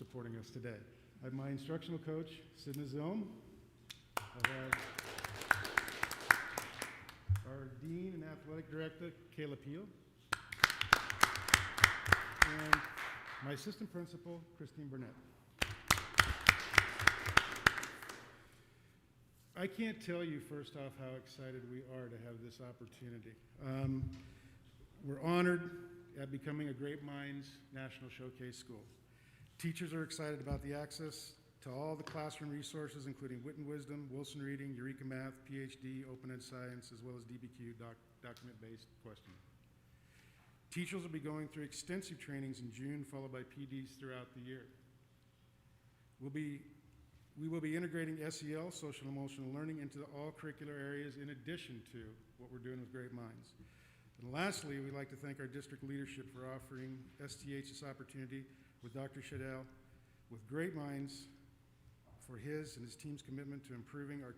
supporting us today. I have my instructional coach, Sidna Zilm. I have our Dean and Athletic Director, Kayla Peel. And my assistant principal, Christine Burnett. I can't tell you, first off, how excited we are to have this opportunity. We're honored at becoming a Great Minds National Showcase School. Teachers are excited about the access to all the classroom resources, including Wit and Wisdom, Wilson Reading, Eureka Math, PhD, Open Ed Science, as well as DBQ, document-based questioning. Teachers will be going through extensive trainings in June, followed by PDs throughout the year. We will be integrating SEL, social and emotional learning, into all curricular areas in addition to what we're doing with Great Minds. And lastly, we'd like to thank our district leadership for offering STH this opportunity with Dr. Shadell, with Great Minds, for his and his team's commitment to improving our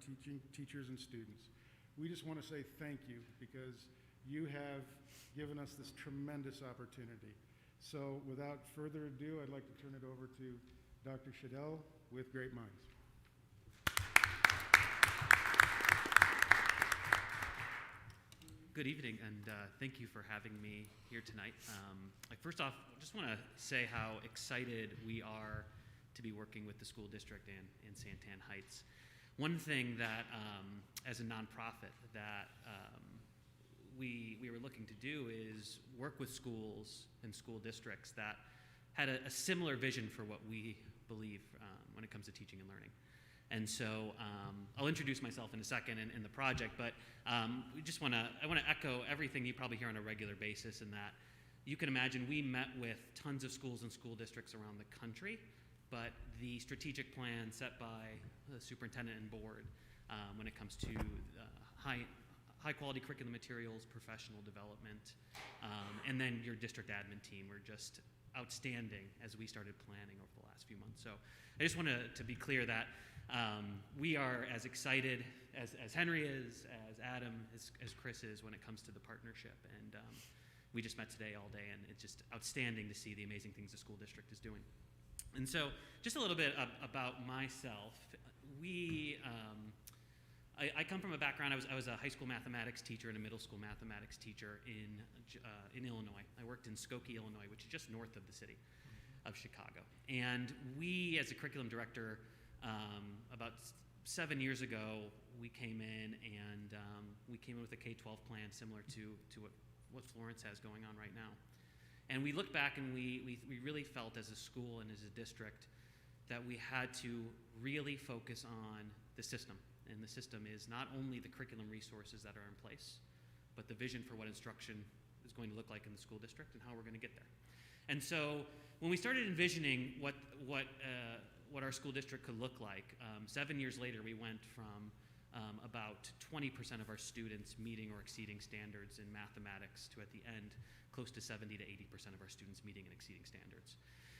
teachers and students. We just want to say thank you because you have given us this tremendous opportunity. So without further ado, I'd like to turn it over to Dr. Shadell with Great Minds. Good evening, and thank you for having me here tonight. First off, I just want to say how excited we are to be working with the school district in Santan Heights. One thing that, as a nonprofit, that we were looking to do is work with schools and school districts that had a similar vision for what we believe when it comes to teaching and learning. And so I'll introduce myself in a second in the project, but I want to echo everything you probably hear on a regular basis, in that you can imagine we met with tons of schools and school districts around the country, but the strategic plan set by the superintendent and board when it comes to high quality curriculum materials, professional development, and then your district admin team were just outstanding as we started planning over the last few months. So I just want to be clear that we are as excited as Henry is, as Adam, as Chris is when it comes to the partnership. And we just met today all day, and it's just outstanding to see the amazing things the school district is doing. And so just a little bit about myself. I come from a background, I was a high school mathematics teacher and a middle school mathematics teacher in Illinois. I worked in Skokie, Illinois, which is just north of the city of Chicago. And we, as a curriculum director, about 7 years ago, we came in with a K-12 plan similar to what Florence has going on right now. And we looked back and we really felt as a school and as a district that we had to really focus on the system. And the system is not only the curriculum resources that are in place, but the vision for what instruction is going to look like in the school district and how we're going to get there. And so when we started envisioning what our school district could look like, 7 years later we went from about 20% of our students meeting or exceeding standards in mathematics to, at the end, close to 70 to 80% of our students meeting and exceeding standards.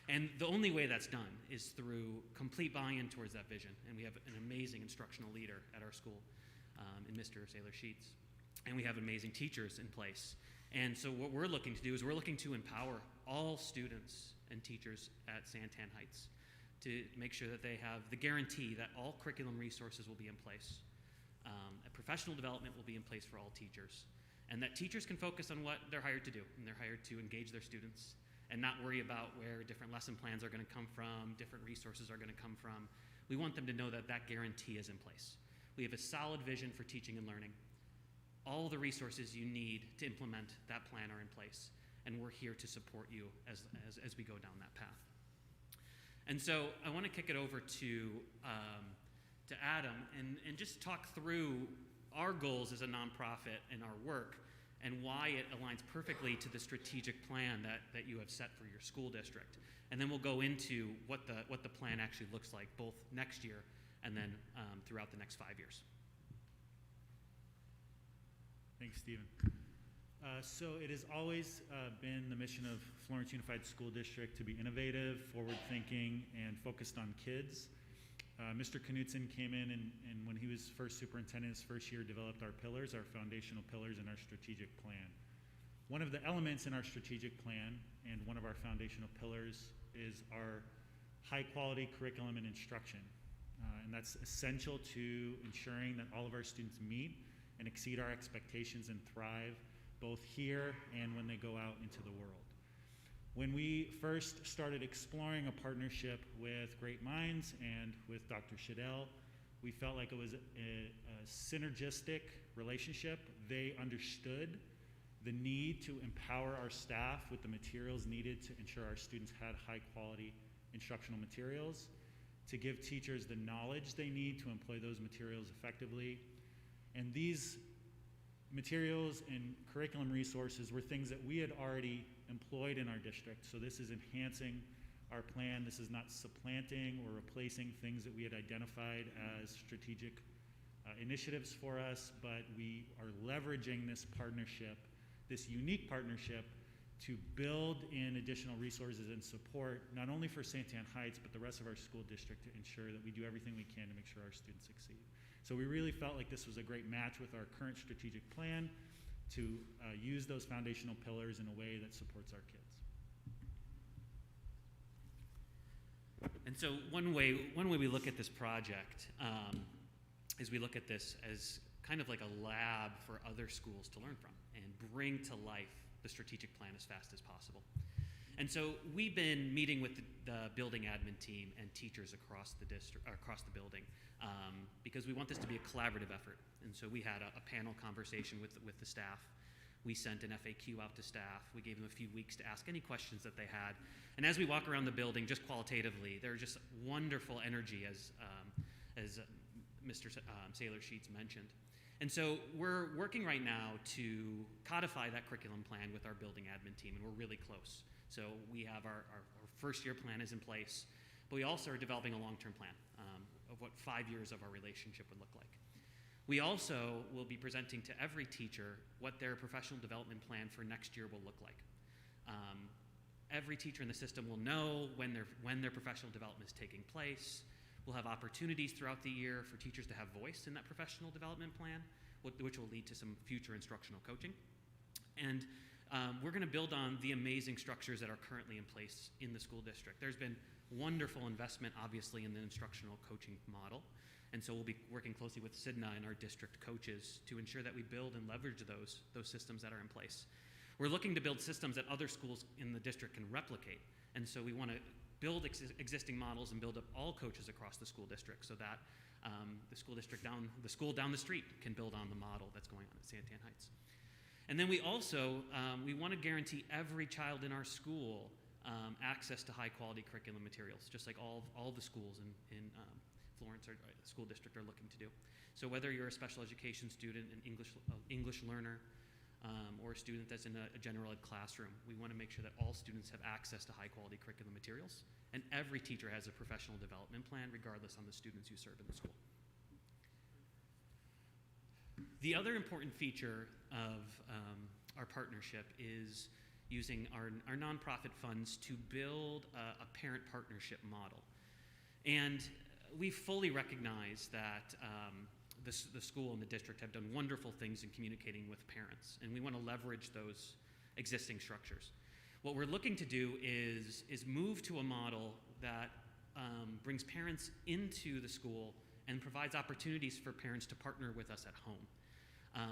And the only way that's done is through complete buy-in towards that vision. And we have an amazing instructional leader at our school in Mr. Saylor Sheets. And we have amazing teachers in place. And so what we're looking to do is we're looking to empower all students and teachers at Santan Heights to make sure that they have the guarantee that all curriculum resources will be in place, professional development will be in place for all teachers, and that teachers can focus on what they're hired to do. And they're hired to engage their students and not worry about where different lesson plans are going to come from, different resources are going to come from. We want them to know that that guarantee is in place. We have a solid vision for teaching and learning. All the resources you need to implement that plan are in place, and we're here to support you as we go down that path. And so I want to kick it over to Adam and just talk through our goals as a nonprofit and our work and why it aligns perfectly to the strategic plan that you have set for your school district. And then we'll go into what the plan actually looks like both next year and then throughout the next 5 years. Thanks, Stephen. So it has always been the mission of Florence Unified School District to be innovative, forward-thinking, and focused on kids. Mr. Knudsen came in and when he was first superintendent his first year developed our pillars, our foundational pillars in our strategic plan. One of the elements in our strategic plan and one of our foundational pillars is our high-quality curriculum and instruction. And that's essential to ensuring that all of our students meet and exceed our expectations and thrive both here and when they go out into the world. When we first started exploring a partnership with Great Minds and with Dr. Shadell, we felt like it was a synergistic relationship. They understood the need to empower our staff with the materials needed to ensure our students had high-quality instructional materials, to give teachers the knowledge they need to employ those materials effectively. And these materials and curriculum resources were things that we had already employed in our district. So this is enhancing our plan. This is not supplanting or replacing things that we had identified as strategic initiatives for us, but we are leveraging this partnership, this unique partnership, to build in additional resources and support, not only for Santan Heights, but the rest of our school district, to ensure that we do everything we can to make sure our students succeed. So we really felt like this was a great match with our current strategic plan to use those foundational pillars in a way that supports our kids. And so one way we look at this project is we look at this as kind of like a lab for other schools to learn from and bring to life the strategic plan as fast as possible. And so we've been meeting with the building admin team and teachers across the district, across the building, because we want this to be a collaborative effort. And so we had a panel conversation with the staff. We sent an FAQ out to staff. We gave them a few weeks to ask any questions that they had. And as we walk around the building, just qualitatively, there's just wonderful energy, as Mr. Sailor Sheets mentioned. And so we're working right now to codify that curriculum plan with our building admin team, and we're really close. So we have our first year plan is in place, but we also are developing a long-term plan of what 5 years of our relationship would look like. We also will be presenting to every teacher what their professional development plan for next year will look like. Every teacher in the system will know when their professional development is taking place. We'll have opportunities throughout the year for teachers to have voice in that professional development plan, which will lead to some future instructional coaching. And we're going to build on the amazing structures that are currently in place in the school district. There's been wonderful investment, obviously, in the instructional coaching model. And so we'll be working closely with Sidna and our district coaches to ensure that we build and leverage those systems that are in place. We're looking to build systems that other schools in the district can replicate. And so we want to build existing models and build up all coaches across the school district so that the school down the street can build on the model that's going on at Santan Heights. And then we also, we want to guarantee every child in our school access to high quality curriculum materials, just like all the schools in Florence or the school district are looking to do. So whether you're a special education student, an English learner, or a student that's in a general ed classroom, we want to make sure that all students have access to high quality curriculum materials, and every teacher has a professional development plan regardless on the students who serve in the school. The other important feature of our partnership is using our nonprofit funds to build a parent partnership model. And we fully recognize that the school and the district have done wonderful things in communicating with parents, and we want to leverage those existing structures. What we're looking to do is move to a model that brings parents into the school and provides opportunities for parents to partner with us at home.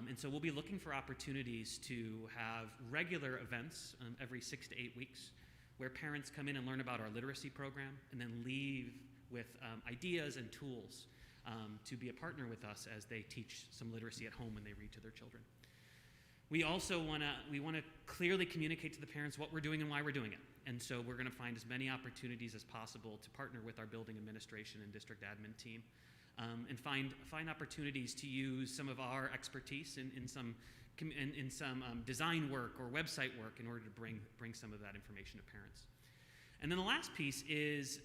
And so we'll be looking for opportunities to have regular events every 6 to 8 weeks where parents come in and learn about our literacy program and then leave with ideas and tools to be a partner with us as they teach some literacy at home when they read to their children. We also want to clearly communicate to the parents what we're doing and why we're doing it. And so we're going to find as many opportunities as possible to partner with our building administration and district admin team, and find opportunities to use some of our expertise in some design work or website work in order to bring some of that information to parents. And then the last piece is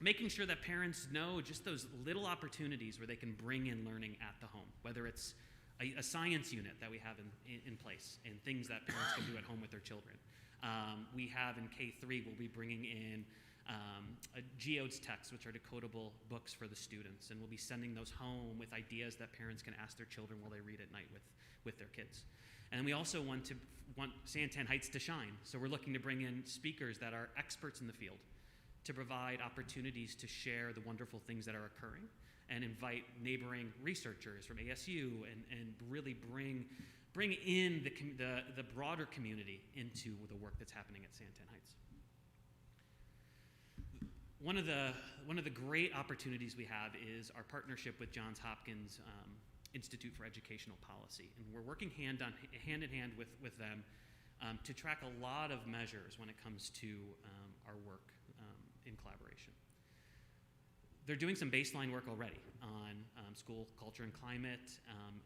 making sure that parents know just those little opportunities where they can bring in learning at the home, whether it's a science unit that we have in place and things that parents can do at home with their children. We have in K3, we'll be bringing in geodes texts, which are decodable books for the students, and we'll be sending those home with ideas that parents can ask their children while they read at night with their kids. And we also want Santan Heights to shine, so we're looking to bring in speakers that are experts in the field to provide opportunities to share the wonderful things that are occurring and invite neighboring researchers from ASU and really bring in the broader community into the work that's happening at Santan Heights. One of the great opportunities we have is our partnership with Johns Hopkins Institute for Educational Policy, and we're working hand in hand with them to track a lot of measures when it comes to our work in collaboration. They're doing some baseline work already on school culture and climate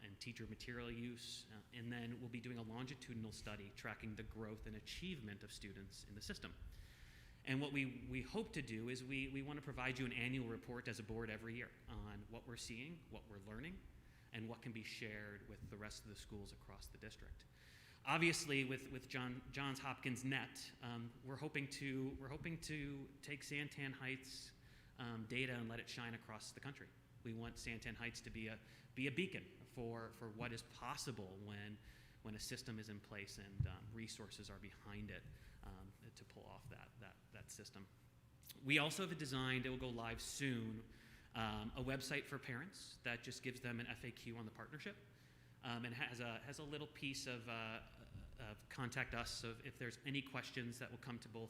and teacher material use, and then we'll be doing a longitudinal study tracking the growth and achievement of students in the system. And what we hope to do is we want to provide you an annual report as a board every year on what we're seeing, what we're learning, and what can be shared with the rest of the schools across the district. Obviously, with Johns Hopkins Net, we're hoping to take Santan Heights data and let it shine across the country. We want Santan Heights to be a beacon for what is possible when a system is in place and resources are behind it to pull off that system. We also have designed, it will go live soon, a website for parents that just gives them an FAQ on the partnership, and has a little piece of contact us if there's any questions that will come to both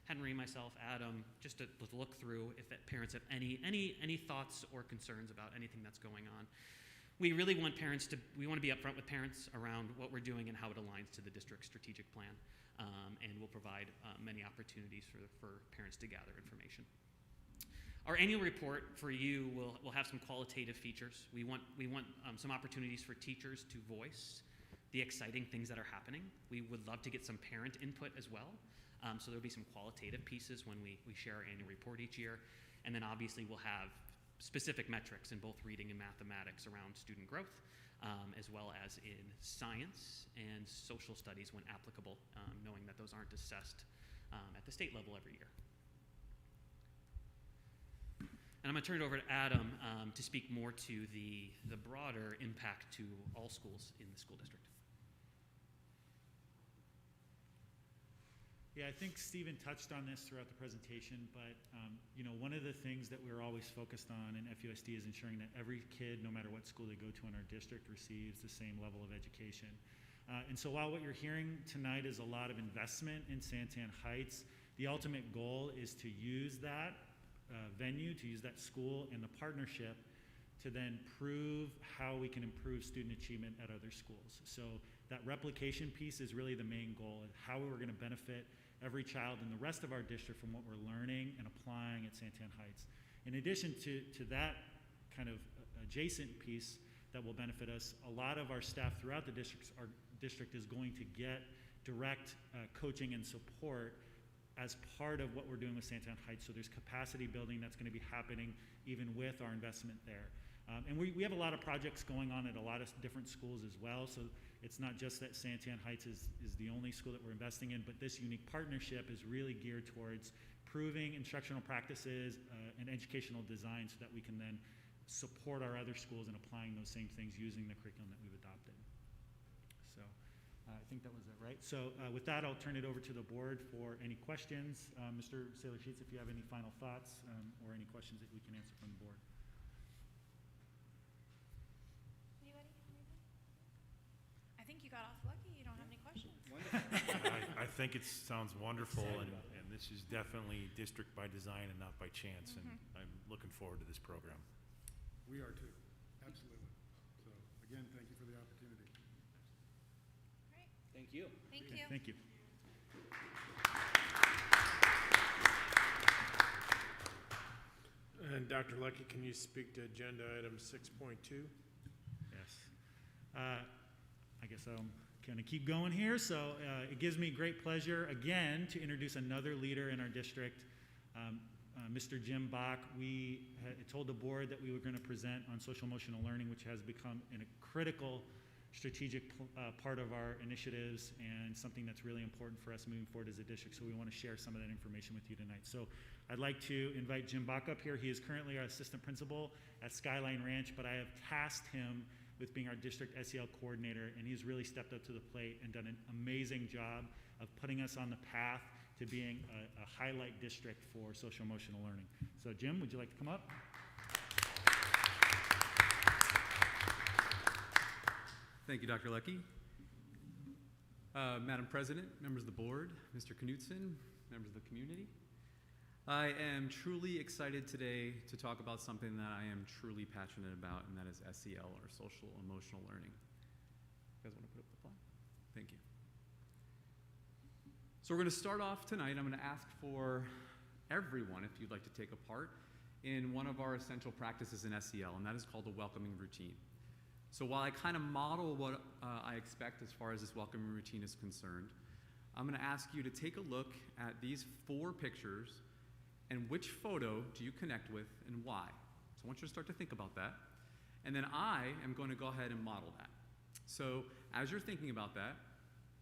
Henry, myself, Adam, just to look through if parents have any thoughts or concerns about anything that's going on. We really want we want to be upfront with parents around what we're doing and how it aligns to the district's strategic plan, and we'll provide many opportunities for parents to gather information. Our annual report for you will have some qualitative features. We want some opportunities for teachers to voice the exciting things that are happening. We would love to get some parent input as well. So there'll be some qualitative pieces when we share our annual report each year. And then obviously we'll have specific metrics in both reading and mathematics around student growth, as well as in science and social studies when applicable, knowing that those aren't assessed at the state level every year. And I'm going to turn it over to Adam to speak more to the broader impact to all schools in the school district. Yeah, I think Stephen touched on this throughout the presentation, but one of the things that we're always focused on in FUSD is ensuring that every kid, no matter what school they go to in our district, receives the same level of education. And so while what you're hearing tonight is a lot of investment in Santan Heights, the ultimate goal is to use that venue, to use that school and the partnership to then prove how we can improve student achievement at other schools. So that replication piece is really the main goal, and how we're going to benefit every child in the rest of our district from what we're learning and applying at Santan Heights. In addition to that kind of adjacent piece that will benefit us, a lot of our staff throughout the district is going to get direct coaching and support as part of what we're doing with Santan Heights. So there's capacity building that's going to be happening even with our investment there. And we have a lot of projects going on at a lot of different schools as well. So it's not just that Santan Heights is the only school that we're investing in, but this unique partnership is really geared towards proving instructional practices and educational design so that we can then support our other schools in applying those same things using the curriculum that we've adopted. So I think that was it, right? So with that, I'll turn it over to the board for any questions. Mr. Sailor-Sheets, if you have any final thoughts or any questions that we can answer from the board. I think you got off lucky. You don't have any questions. I think it sounds wonderful, and this is definitely district by design and not by chance, and I'm looking forward to this program. We are too, absolutely. So again, thank you for the opportunity. Great. Thank you. Thank you. Thank you. And Dr. Lucky, can you speak to agenda item 6.2? Yes. I guess I'm going to keep going here. So it gives me great pleasure, again, to introduce another leader in our district, Mr. Jim Bach. We told the board that we were going to present on social emotional learning, which has become a critical strategic part of our initiatives and something that's really important for us moving forward as a district. So we want to share some of that information with you tonight. So I'd like to invite Jim Bach up here. He is currently our assistant principal at Skyline Ranch, but I have tasked him with being our district SEL coordinator, and he's really stepped up to the plate and done an amazing job of putting us on the path to being a highlight district for social emotional learning. So Jim, would you like to come up? Thank you, Dr. Lucky. Madam President, members of the board, Mr. Knutson, members of the community. I am truly excited today to talk about something that I am truly passionate about, and that is SEL, or social emotional learning. You guys want to put up the flag? Thank you. So we're going to start off tonight. I'm going to ask for everyone, if you'd like to take a part in one of our essential practices in SEL, and that is called the welcoming routine. So while I kind of model what I expect as far as this welcoming routine is concerned, I'm going to ask you to take a look at these 4 pictures and which photo do you connect with and why. So I want you to start to think about that. And then I am going to go ahead and model that. So as you're thinking about that,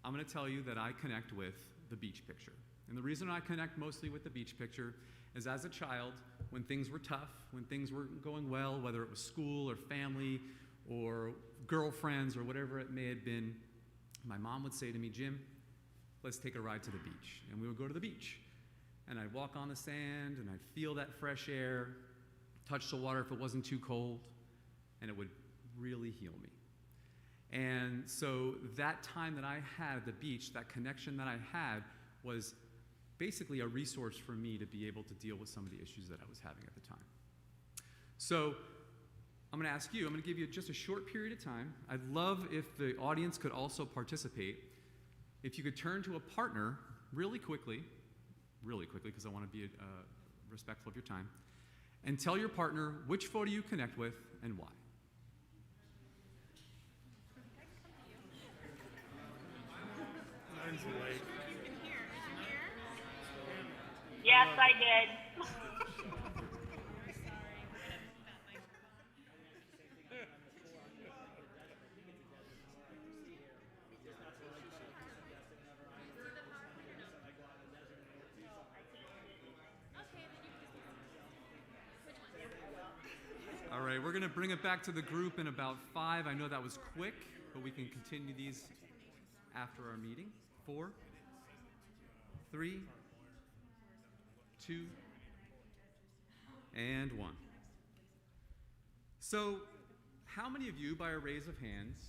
I'm going to tell you that I connect with the beach picture. And the reason I connect mostly with the beach picture is as a child, when things were tough, when things weren't going well, whether it was school or family or girlfriends or whatever it may have been, my mom would say to me, Jim, let's take a ride to the beach. And we would go to the beach. And I'd walk on the sand, and I'd feel that fresh air, touch the water if it wasn't too cold, and it would really heal me. And so that time that I had at the beach, that connection that I had, was basically a resource for me to be able to deal with some of the issues that I was having at the time. So I'm going to ask you, I'm going to give you just a short period of time. I'd love if the audience could also participate. If you could turn to a partner really quickly, because I want to be respectful of your time, and tell your partner which photo you connect with and why. Mine's late. Yes, I did. All right, we're going to bring it back to the group in about 5. I know that was quick, but we can continue these after our meeting. 4, 3, 2, and 1. So, how many of you, by a raise of hands,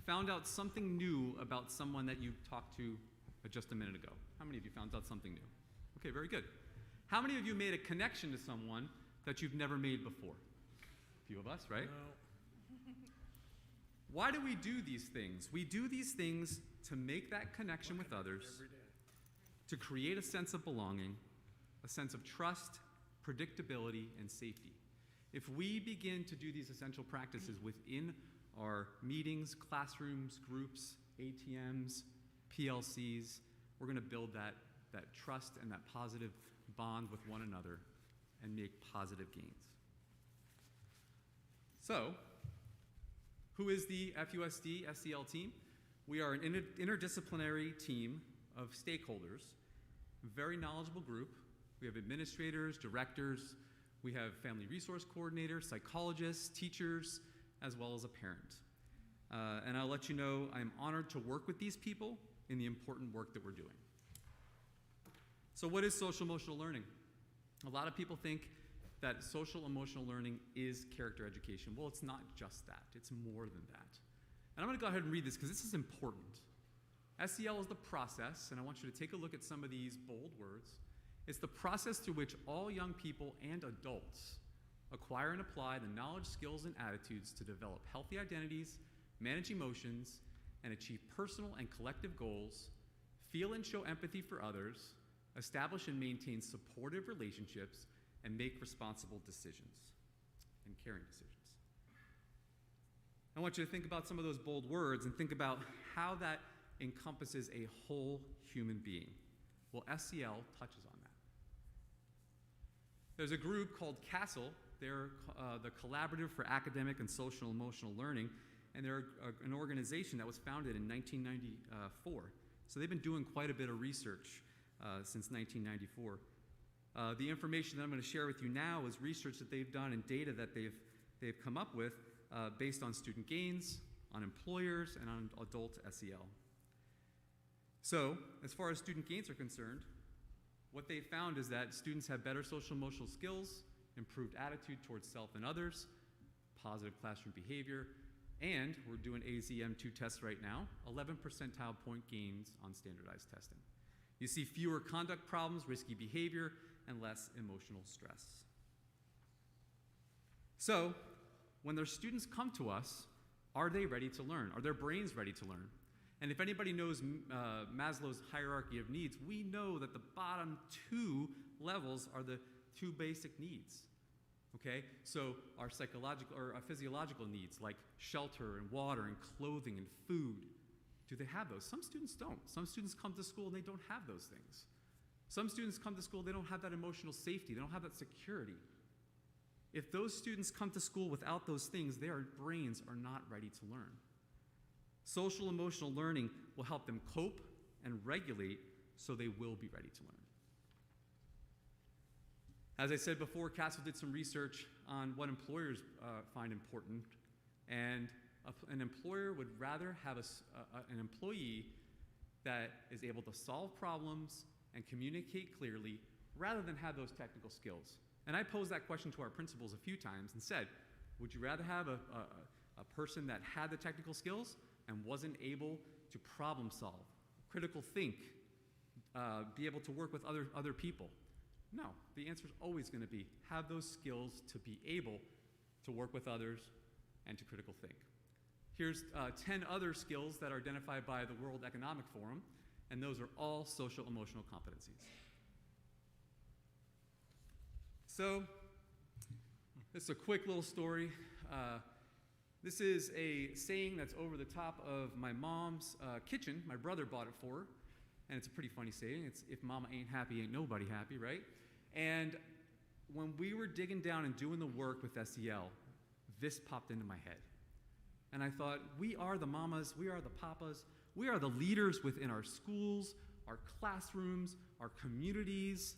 found out something new about someone that you talked to just a minute ago? How many of you found out something new? Okay, very good. How many of you made a connection to someone that you've never made before? A few of us, right? No. Why do we do these things? We do these things to make that connection with others, Every day. to create a sense of belonging, a sense of trust, predictability, and safety. If we begin to do these essential practices within our meetings, classrooms, groups, ATMs, PLCs, we're going to build that trust and that positive bond with one another and make positive gains. So, who is the FUSD SEL team? We are an interdisciplinary team of stakeholders, a very knowledgeable group. We have administrators, directors, we have family resource coordinators, psychologists, teachers, as well as a parent. And I'll let you know I'm honored to work with these people in the important work that we're doing. So what is social emotional learning? A lot of people think that social emotional learning is character education. Well, it's not just that. It's more than that. And I'm going to go ahead and read this because this is important. SEL is the process, and I want you to take a look at some of these bold words. It's the process through which all young people and adults acquire and apply the knowledge, skills, and attitudes to develop healthy identities, manage emotions, and achieve personal and collective goals, feel and show empathy for others, establish and maintain supportive relationships, and make responsible decisions and caring decisions. I want you to think about some of those bold words and think about how that encompasses a whole human being. Well, SEL touches on that. There's a group called CASEL. They're the Collaborative for Academic and Social Emotional Learning, and they're an organization that was founded in 1994. So they've been doing quite a bit of research since 1994. The information that I'm going to share with you now is research that they've done and data that they've come up with based on student gains, on employers, and on adult SEL. So, as far as student gains are concerned, what they found is that students have better social emotional skills, improved attitude towards self and others, positive classroom behavior, and we're doing AZM2 tests right now, 11 percentile point gains on standardized testing. You see fewer conduct problems, risky behavior, and less emotional stress. So, when their students come to us, are they ready to learn? Are their brains ready to learn? And if anybody knows Maslow's hierarchy of needs, we know that the bottom two levels are the two basic needs. Okay? So our psychological or our physiological needs like shelter and water and clothing and food, do they have those? Some students don't. Some students come to school and they don't have those things. Some students come to school, they don't have that emotional safety, they don't have that security. If those students come to school without those things, their brains are not ready to learn. Social emotional learning will help them cope and regulate so they will be ready to learn. As I said before, Castle did some research on what employers find important, and an employer would rather have an employee that is able to solve problems and communicate clearly rather than have those technical skills. And I posed that question to our principals a few times and said, would you rather have a person that had the technical skills and wasn't able to problem solve, critical think, be able to work with other people? No, the answer is always going to be have those skills to be able to work with others and to critical think. Here's 10 other skills that are identified by the World Economic Forum, and those are all social emotional competencies. So, this is a quick little story. This is a saying that's over the top of my mom's kitchen. My brother bought it for her, and it's a pretty funny saying. It's, if mama ain't happy, ain't nobody happy, right? And when we were digging down and doing the work with SEL, this popped into my head. And I thought, we are the mamas, we are the papas, we are the leaders within our schools, our classrooms, our communities.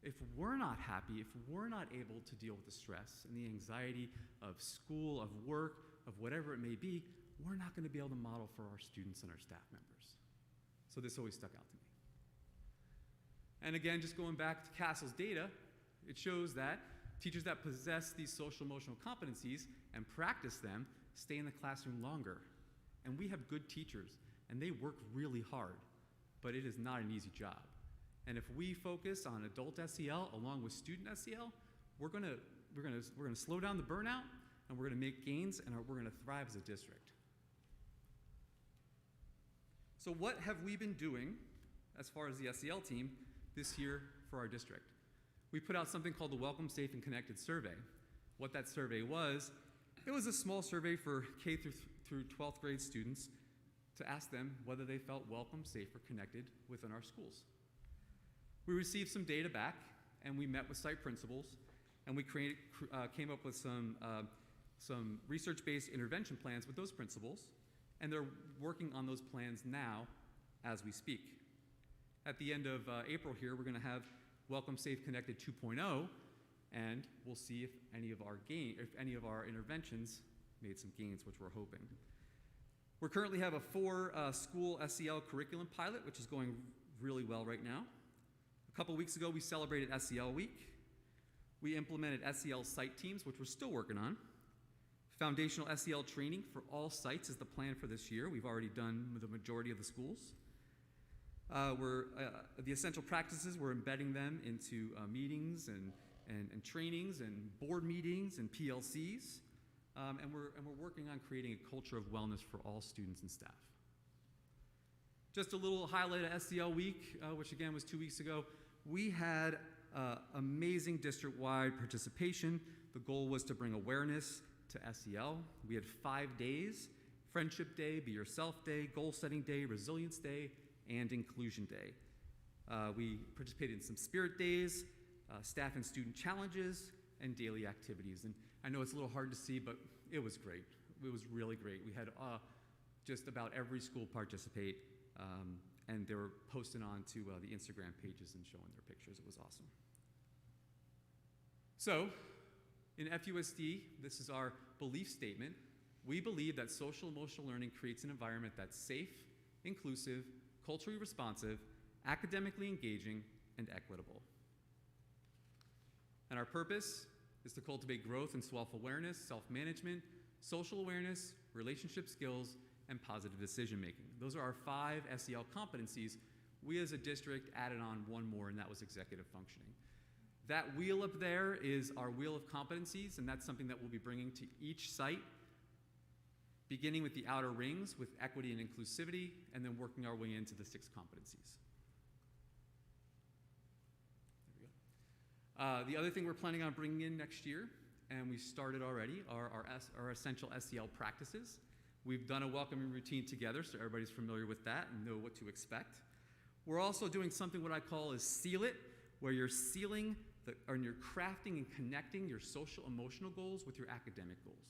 If we're not happy, if we're not able to deal with the stress and the anxiety of school, of work, of whatever it may be, we're not going to be able to model for our students and our staff members. So this always stuck out to me. And again, just going back to Castle's data, it shows that teachers that possess these social emotional competencies and practice them stay in the classroom longer. And we have good teachers, and they work really hard, but it is not an easy job. And if we focus on adult SEL along with student SEL, we're gonna slow down the burnout, and we're gonna make gains, and we're gonna thrive as a district. So what have we been doing as far as the SEL team this year for our district? We put out something called the Welcome, Safe, and Connected survey. What that survey was, it was a small survey for K through 12th grade students to ask them whether they felt welcome, safe, or connected within our schools. We received some data back, and we met with site principals, and we came up with some research-based intervention plans with those principals, and they're working on those plans now as we speak. At the end of April here, we're going to have Welcome, Safe, Connected 2.0, and we'll see if any of our interventions made some gains, which we're hoping. We currently have a 4-school SEL curriculum pilot, which is going really well right now. A couple weeks ago, we celebrated SEL Week. We implemented SEL site teams, which we're still working on. Foundational SEL training for all sites is the plan for this year. We've already done the majority of the schools. The essential practices, we're embedding them into meetings and trainings and board meetings and PLCs. And we're working on creating a culture of wellness for all students and staff. Just a little highlight of SEL Week, which again was 2 weeks ago. We had amazing district-wide participation. The goal was to bring awareness to SEL. We had 5 days: Friendship Day, Be Yourself Day, Goal Setting Day, Resilience Day, and Inclusion Day. We participated in some spirit days, staff and student challenges, and daily activities. And I know it's a little hard to see, but it was great. It was really great. We had just about every school participate, and they were posting on to the Instagram pages and showing their pictures. It was awesome. So, in FUSD, this is our belief statement. We believe that social emotional learning creates an environment that's safe, inclusive, culturally responsive, academically engaging, and equitable. And our purpose is to cultivate growth in self-awareness, self-management, social awareness, relationship skills, and positive decision-making. Those are our 5 SEL competencies. We as a district added on one more, and that was executive functioning. That wheel up there is our wheel of competencies, and that's something that we'll be bringing to each site, beginning with the outer rings with equity and inclusivity, and then working our way into the 6 competencies. There we go. The other thing we're planning on bringing in next year, and we started already, are our essential SEL practices. We've done a welcoming routine together, so everybody's familiar with that and know what to expect. We're also doing something what I call is seal it, where you're sealing and you're crafting and connecting your social emotional goals with your academic goals.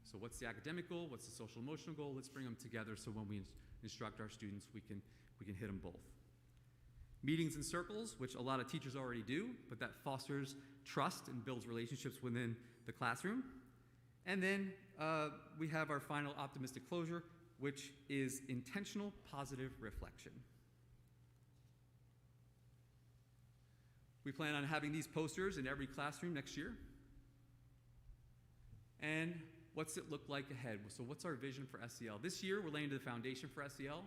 So what's the academic goal? What's the social emotional goal? Let's bring them together so when we instruct our students, we can hit them both. Meetings in circles, which a lot of teachers already do, but that fosters trust and builds relationships within the classroom. And then we have our final optimistic closure, which is intentional positive reflection. We plan on having these posters in every classroom next year. And what's it look like ahead? So what's our vision for SEL? This year, we're laying the foundation for SEL.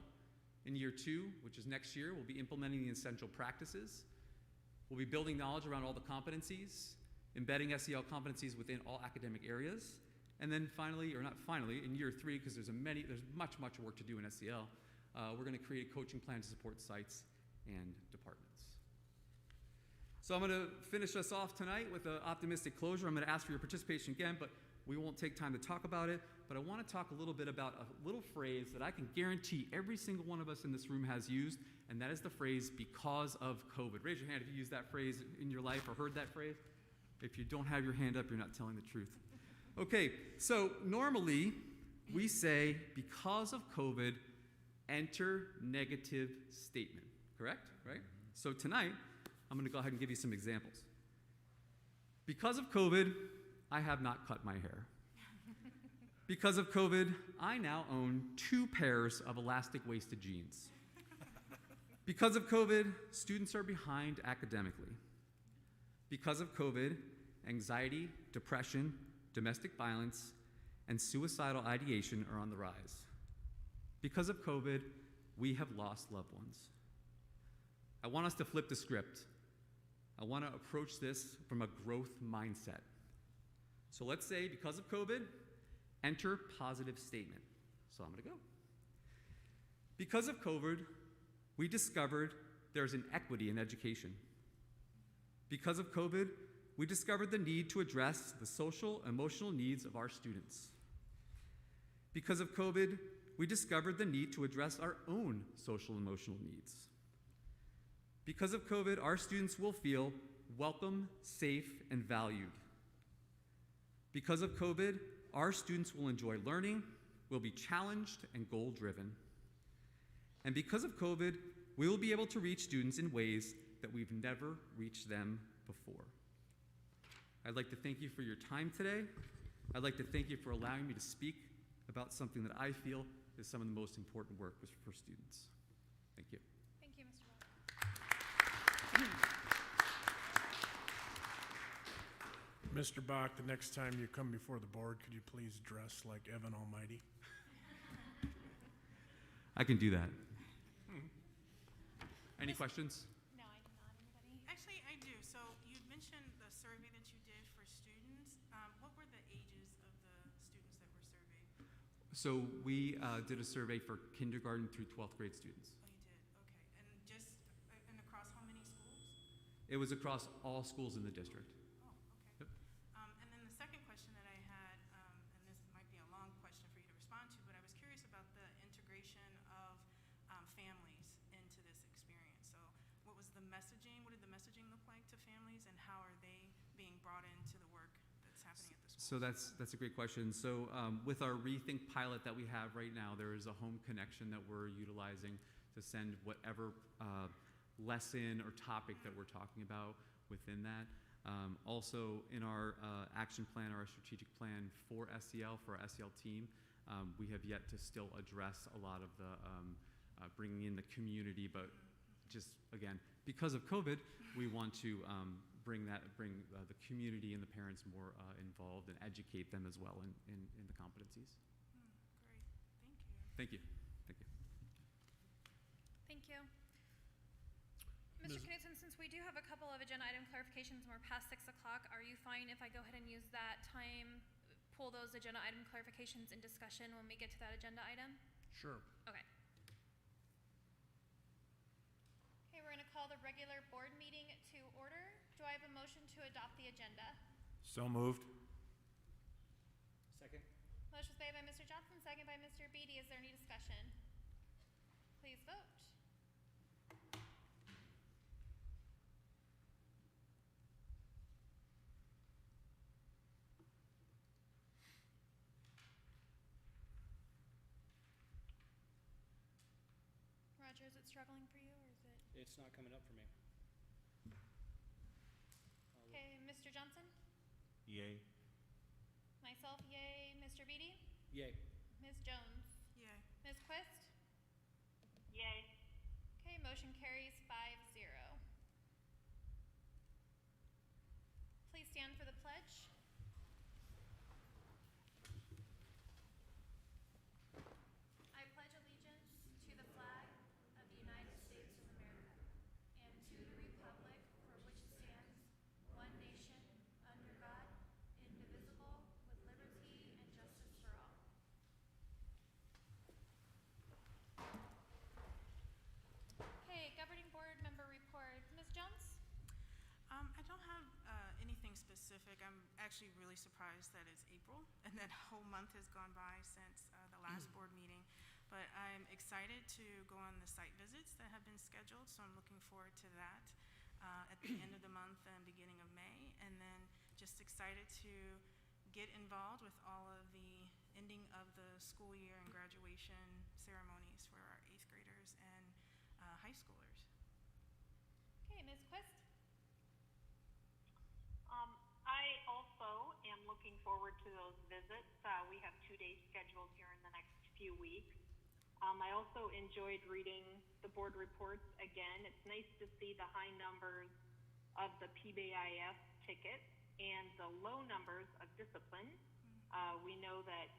In year 2, which is next year, we'll be implementing the essential practices. We'll be building knowledge around all the competencies, embedding SEL competencies within all academic areas. And then finally, or not finally, in year 3, because there's much work to do in SEL, we're going to create a coaching plan to support sites and departments. So I'm going to finish us off tonight with an optimistic closure. I'm going to ask for your participation again, but we won't take time to talk about it. But I want to talk a little bit about a little phrase that I can guarantee every single one of us in this room has used, and that is the phrase, because of COVID. Raise your hand if you used that phrase in your life or heard that phrase. If you don't have your hand up, you're not telling the truth. Okay, so normally we say, because of COVID, enter negative statement, correct? Right? So tonight, I'm going to go ahead and give you some examples. Because of COVID, I have not cut my hair. Because of COVID, I now own 2 pairs of elastic waisted jeans. Because of COVID, students are behind academically. Because of COVID, anxiety, depression, domestic violence, and suicidal ideation are on the rise. Because of COVID, we have lost loved ones. I want us to flip the script. I want to approach this from a growth mindset. So let's say, because of COVID, enter positive statement. So I'm going to go. Because of COVID, we discovered there's an equity in education. Because of COVID, we discovered the need to address the social, emotional needs of our students. Because of COVID, we discovered the need to address our own social, emotional needs. Because of COVID, our students will feel welcome, safe, and valued. Because of COVID, our students will enjoy learning, will be challenged, and goal-driven. And because of COVID, we will be able to reach students in ways that we've never reached them before. I'd like to thank you for your time today. I'd like to thank you for allowing me to speak about something that I feel is some of the most important work for students. Thank you. Thank you, Mr. Bach. Mr. Bach, the next time you come before the board, could you please dress like Evan Almighty? I can do that. Any questions? No, I did not. Anybody? Actually, I do. So you mentioned the survey that you did for students. What were the ages of the students that were surveyed? So we did a survey for kindergarten through 12th grade students. Oh, you did? Okay. And just and across how many schools? It was across all schools in the district. Oh, okay. Yep. And then the second question that I had, and this might be a long question for you to respond to, but I was curious about the integration of families into this experience. So what was the messaging? What did the messaging look like to families, and how are they being brought into the work that's happening at the school? So that's a great question. So with our Rethink pilot that we have right now, there is a home connection that we're utilizing to send whatever lesson or topic that we're talking about within that. Also in our action plan, our strategic plan for SEL, for our SEL team, we have yet to still address a lot of the bringing in the community, but just, again, because of COVID, we want to bring the community and the parents more involved and educate them as well in the competencies. Great, Thank you. Thank you. Thank you. Mr. Ms. Knudsen, since we do have a couple of agenda item clarifications and we're past 6 o'clock, are you fine if I go ahead and use that time, pull those agenda item clarifications in discussion when we get to that agenda item? Sure. Okay. Okay, we're gonna call the regular board meeting to order. Do I have a motion to adopt the agenda? So moved. Second? Motion's made by Mr. Johnson, second by Mr. Beatty. Is there any discussion? Please vote. Roger, is it struggling for you, or is it? It's not coming up for me. Okay, Mr. Johnson? Yay. Myself, yay. Mr. Beatty? Yay. Ms. Jones? Yay. Ms. Quist? Yay. Okay, motion carries 5-0. Please stand for the pledge. I pledge allegiance to the flag of the United States of America and to the republic for which it stands, one nation, under God, indivisible, with liberty and justice for all. Okay, governing board member report. Ms. Jones? I don't have anything specific. I'm actually really surprised that it's April and that a whole month has gone by since the last board meeting. But I'm excited to go on the site visits that have been scheduled, so I'm looking forward to that at the end of the month and beginning of May. And then just excited to get involved with all of the ending of the school year and graduation ceremonies for our 8th graders and high schoolers. Okay, Ms. Quist? I also am looking forward to those visits. We have 2 days scheduled here in the next few weeks. I also enjoyed reading the board reports again. It's nice to see the high numbers of the PBIS tickets and the low numbers of discipline. We know that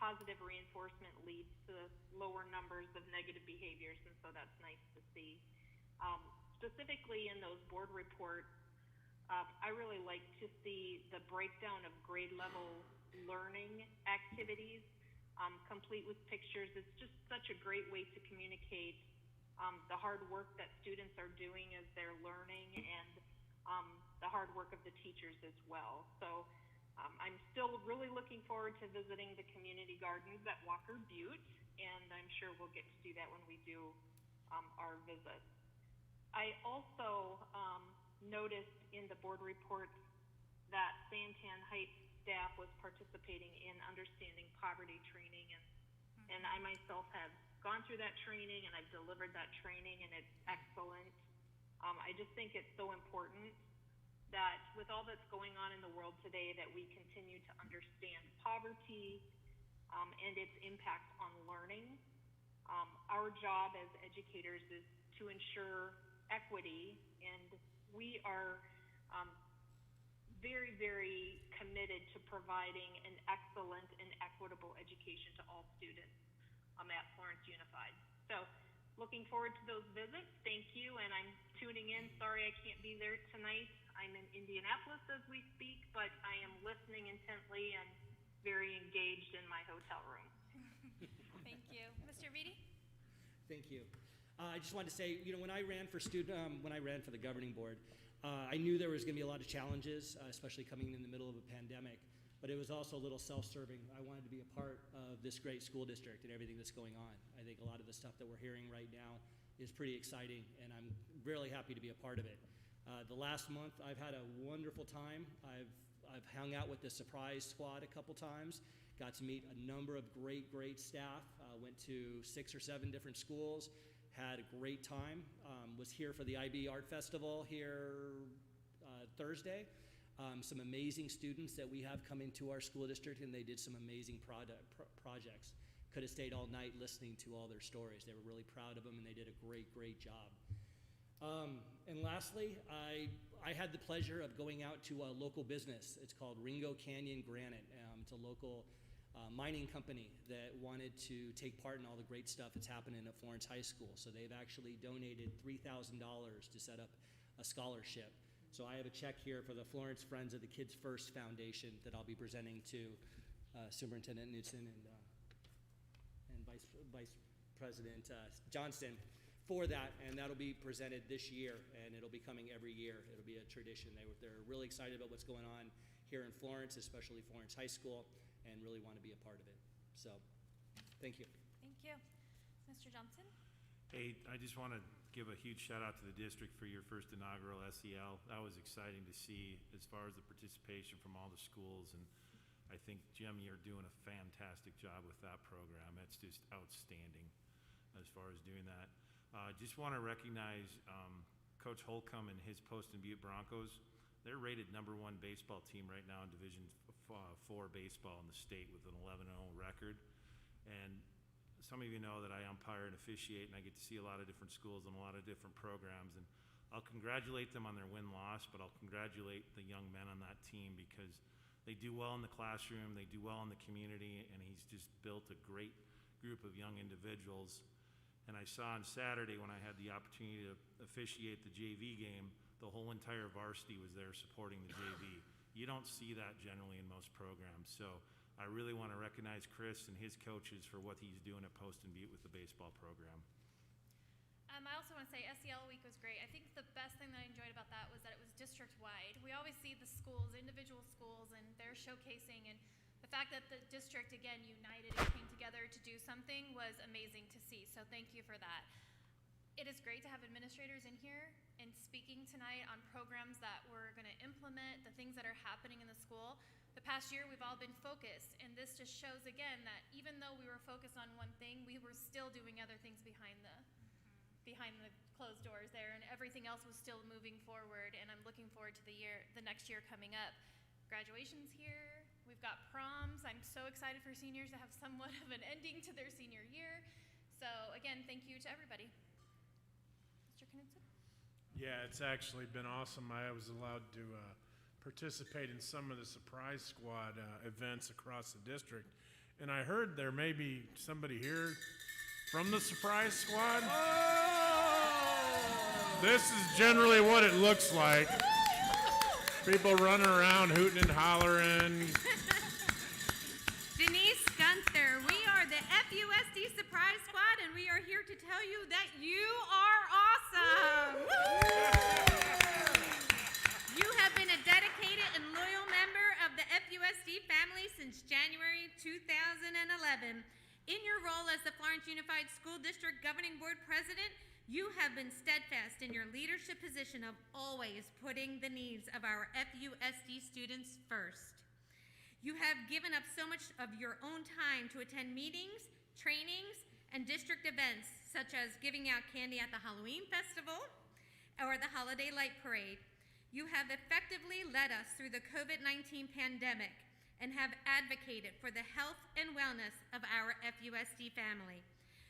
positive reinforcement leads to lower numbers of negative behaviors, and so that's nice to see. Specifically in those board reports, I really like to see the breakdown of grade level learning activities, complete with pictures. It's just such a great way to communicate the hard work that students are doing as they're learning and the hard work of the teachers as well. So I'm still really looking forward to visiting the community gardens at Walker Butte, and I'm sure we'll get to do that when we do our visits. I also noticed in the board reports that Santan Heights staff was participating in understanding poverty training, and I myself have gone through that training and I've delivered that training, and it's excellent. I just think it's so important that with all that's going on in the world today, that we continue to understand poverty and its impact on learning. Our job as educators is to ensure equity, and we are very, very committed to providing an excellent and equitable education to all students at Florence Unified. So looking forward to those visits. Thank you, and I'm tuning in. Sorry I can't be there tonight. I'm in Indianapolis as we speak, but I am listening intently and very engaged in my hotel room. Thank you. Mr. Beatty? Thank you. I just wanted to say, when I ran for the governing board, I knew there was going to be a lot of challenges, especially coming in the middle of a pandemic, but it was also a little self-serving. I wanted to be a part of this great school district and everything that's going on. I think a lot of the stuff that we're hearing right now is pretty exciting, and I'm really happy to be a part of it. The last month, I've had a wonderful time. I've hung out with the surprise squad a couple times, got to meet a number of great staff, went to 6 or 7 different schools, had a great time, was here for the IB Art Festival here Thursday. Some amazing students that we have come into our school district, and they did some amazing projects. Could have stayed all night listening to all their stories. They were really proud of them, and they did a great job. And lastly, I had the pleasure of going out to a local business. It's called Ringo Canyon Granite. It's a local mining company that wanted to take part in all the great stuff that's happening at Florence High School. So they've actually donated $3,000 to set up a scholarship. So I have a check here for the Florence Friends of the Kids First Foundation that I'll be presenting to Superintendent Knudsen and Vice President Johnston for that, and that'll be presented this year, and it'll be coming every year. It'll be a tradition. They're really excited about what's going on here in Florence, especially Florence High School, and really want to be a part of it. So, thank you. Thank you. Mr. Johnson? Hey, I just want to give a huge shout out to the district for your first inaugural SEL. That was exciting to see as far as the participation from all the schools, and I think, Jim, you're doing a fantastic job with that program. That's just outstanding as far as doing that. Just want to recognize Coach Holcomb and his Poston Butte Broncos. They're rated #1 baseball team right now in Division 4 baseball in the state with an 11-0 record. And some of you know that I umpire and officiate, and I get to see a lot of different schools and a lot of different programs. And I'll congratulate them on their win-loss, but I'll congratulate the young men on that team because they do well in the classroom, they do well in the community, and he's just built a great group of young individuals. And I saw on Saturday when I had the opportunity to officiate the JV game, the whole entire varsity was there supporting the JV. You don't see that generally in most programs. So I really want to recognize Chris and his coaches for what he's doing at Poston Butte with the baseball program. I also want to say SEL Week was great. I think the best thing that I enjoyed about that was that it was district-wide. We always see the schools, individual schools, and they're showcasing, and the fact that the district, again, united and came together to do something was amazing to see, so thank you for that. It is great to have administrators in here and speaking tonight on programs that we're going to implement, the things that are happening in the school. The past year, we've all been focused, and this just shows, again, that even though we were focused on one thing, we were still doing other things behind the closed doors there, and everything else was still moving forward, and I'm looking forward to the next year coming up. Graduation's here. We've got proms. I'm so excited for seniors to have somewhat of an ending to their senior year. So again, thank you to everybody. Mr. Knudsen? Yeah, it's actually been awesome. I was allowed to participate in some of the Surprise Squad events across the district. And I heard there may be somebody here from the Surprise Squad. This is generally what it looks like. People running around hooting and hollering. Denise Gunther, we are the FUSD Surprise Squad, and we are here to tell you that you are awesome. You have been a dedicated and loyal member of the FUSD family since January 2011. In your role as the Florence Unified School District Governing Board President, you have been steadfast in your leadership position of always putting the needs of our FUSD students first. You have given up so much of your own time to attend meetings, trainings, and district events, such as giving out candy at the Halloween Festival or the Holiday Light Parade. You have effectively led us through the COVID-19 pandemic and have advocated for the health and wellness of our FUSD family.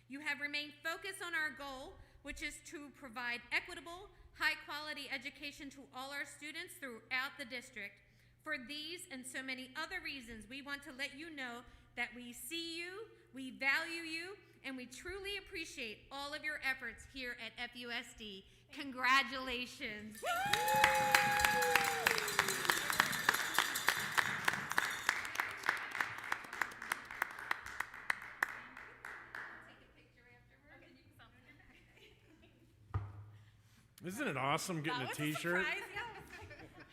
You have remained focused on our goal, which is to provide equitable, high-quality education to all our students throughout the district. For these and so many other reasons, we want to let you know that we see you, we value you, and we truly appreciate all of your efforts here at FUSD. Congratulations. Isn't it awesome getting a t-shirt?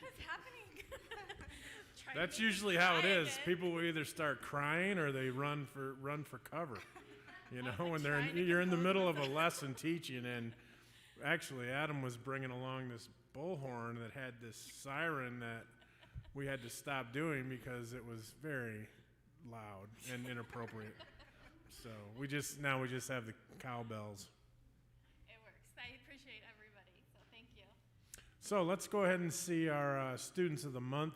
What's happening? That's usually how it is. People will either start crying or they run for cover. You know, when you're in the middle of a lesson teaching, and actually Adam was bringing along this bullhorn that had this siren that we had to stop doing because it was very loud and inappropriate. So we just have the cowbells. It works. I appreciate everybody, so thank you. So let's go ahead and see our Students of the Month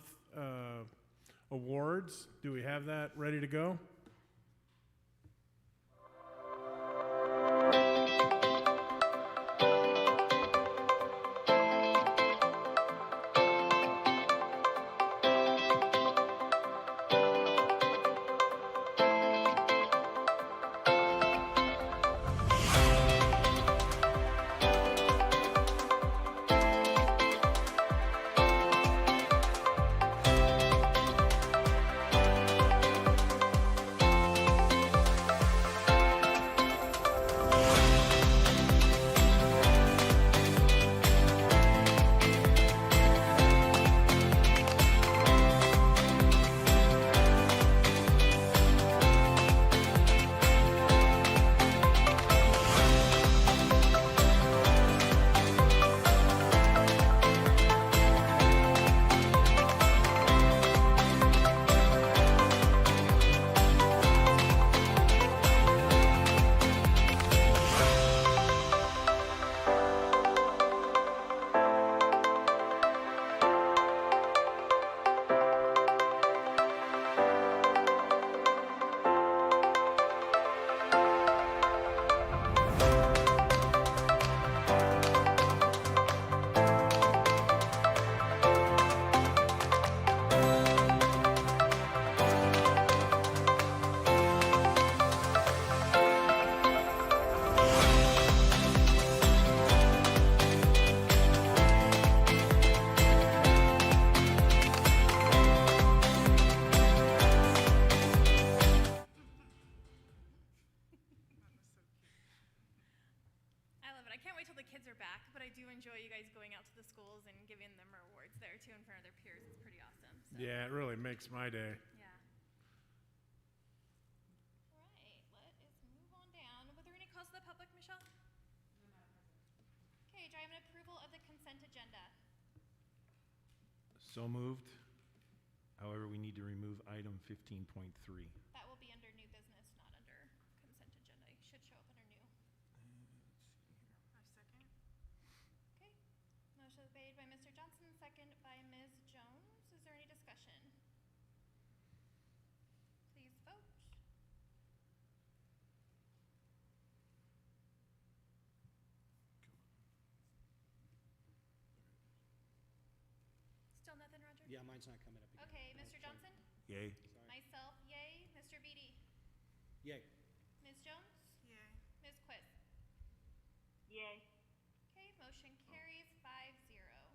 awards. Do we have that ready to go? can't wait till the kids are back, but I do enjoy you guys going out to the schools and giving them rewards there too in front of their peers. It's pretty awesome. So, Yeah, it really makes my day. yeah. All right, let us move on down. Were there any calls to the public, Michelle? No, Madam President. Okay, do I have an approval of the consent agenda? So moved. However, we need to remove item 15.3. That will be under new business, not under consent agenda. It should show up under new. I second. Okay. Motion is made by Mr. Johnson, second by Ms. Jones. Is there any discussion? Please vote. Still nothing, Roger? Yeah, mine's not coming up again. Okay, Oh, Mr. sorry. Johnson? Yay. Sorry. Myself, yay. Mr. Beatty? Yay. Ms. Jones? Yay. Ms. Quiz? Yay. Okay, motion carries 5-0.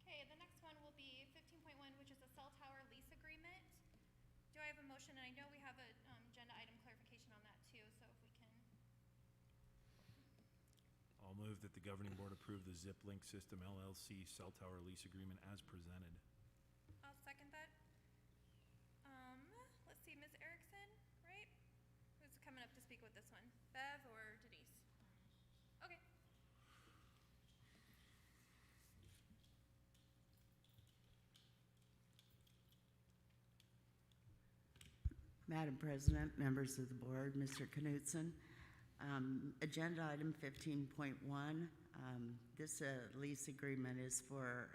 Okay, the next one will be 15.1, which is a cell tower lease agreement. Do I have a motion? And I know we have a agenda item clarification on that too, so if we can. I'll move that the governing board approve the Zip Link System LLC cell tower lease agreement as presented. I'll second that. Let's see, Ms. Erickson, right? Who's coming up to speak with this one? Bev or Denise? Okay. Madam President, members of the board, Mr. Knutson, agenda item 15.1, this lease agreement is for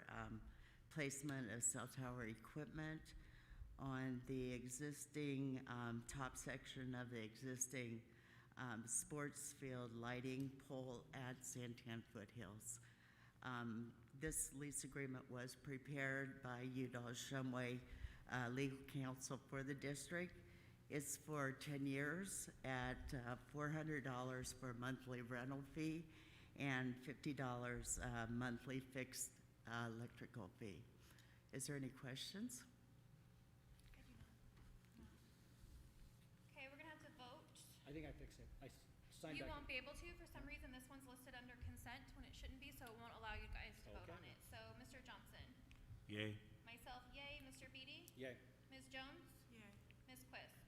placement of cell tower equipment on the existing top section of the existing sports field lighting pole at Santan Foothills. This lease agreement was prepared by Udall Shumway legal counsel for the district. It's for 10 years at $400 for a monthly rental fee and $50 monthly fixed electrical fee. Is there any questions? Okay, we're gonna have to vote. I think I fixed it. I signed You back. won't be able to, for some reason, this one's listed under consent when it shouldn't be, so it won't allow you guys to vote Okay. on it. So, Mr. Johnson? Yay. Myself, yay. Mr. Beatty? Yay. Ms. Jones? Yay. Ms. Quist?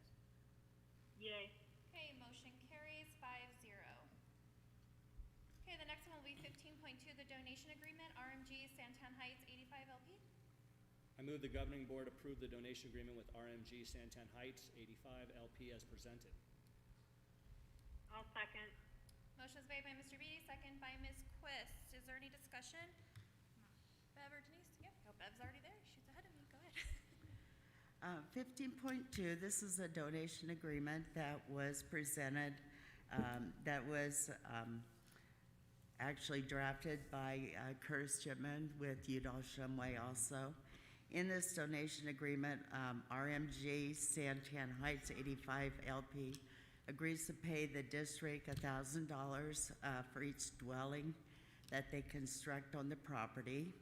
Yay. Okay, motion carries 5-0. Okay, the next one will be 15.2, the donation agreement, RMG Santan Heights 85 LP. I move the governing board approve the donation agreement with RMG Santan Heights 85 LP as presented. I'll second. Motion is made by Mr. Beatty, second by Ms. Quist. Is there any discussion? Bev or Denise? Yep. Oh, Bev's already there. She's ahead of me. Go ahead. 15.2, this is a donation agreement that was presented, that was actually drafted by Curtis Chipman with Udall Shumway also. In this donation agreement, RMG Santan Heights 85 LP agrees to pay the district $1,000 for each dwelling that they construct on the property.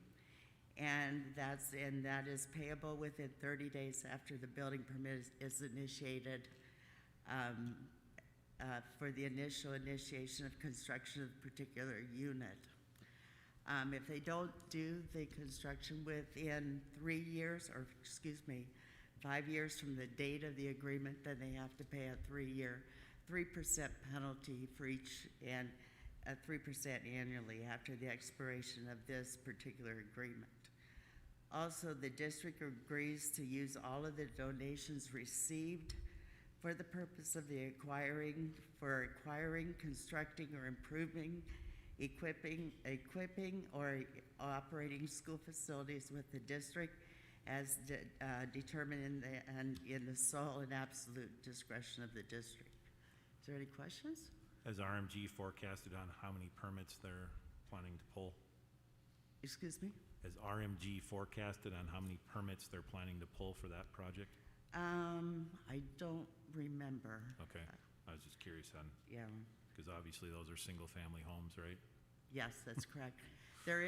And that is payable within 30 days after the building permit is initiated for the initial initiation of construction of a particular unit. If they don't do the construction within 3 years, or excuse me, 5 years from the date of the agreement, then they have to pay a 3-year 3% penalty for each, and 3% annually after the expiration of this particular agreement. Also, the district agrees to use all of the donations received for the purpose of acquiring, constructing, or improving, equipping, or operating school facilities with the district as determined in the sole and absolute discretion of the district. Is there any questions? Has RMG forecasted on how many permits they're planning to pull? Excuse me? Has RMG forecasted on how many permits they're planning to pull for that project? I don't remember. Okay, I was just curious on, Yeah. because obviously those are single-family homes, right? Yes, that's correct. There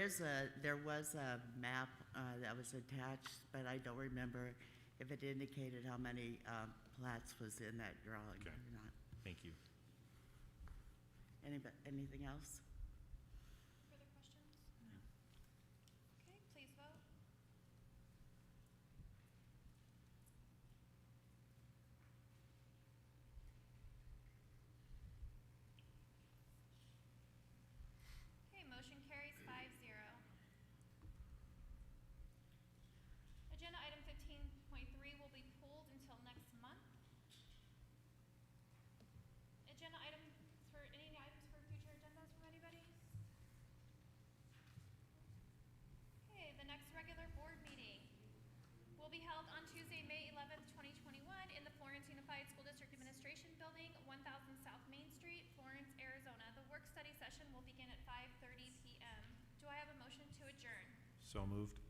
was a map that was attached, but I don't remember if it indicated how many plats was in that drawing Okay. or not. Thank you. Anything else? Further questions? Okay, please vote. Okay, motion carries 5-0. Agenda item 15.3 will be pulled until next month. Agenda item for, any items for future agendas from anybody? Okay, the next regular board meeting will be held on Tuesday, May 11th, 2021 in the Florence Unified School District Administration Building, 1000 South Main Street, Florence, Arizona. The work study session will begin at 5:30 p.m. Do I have a motion to adjourn? So moved.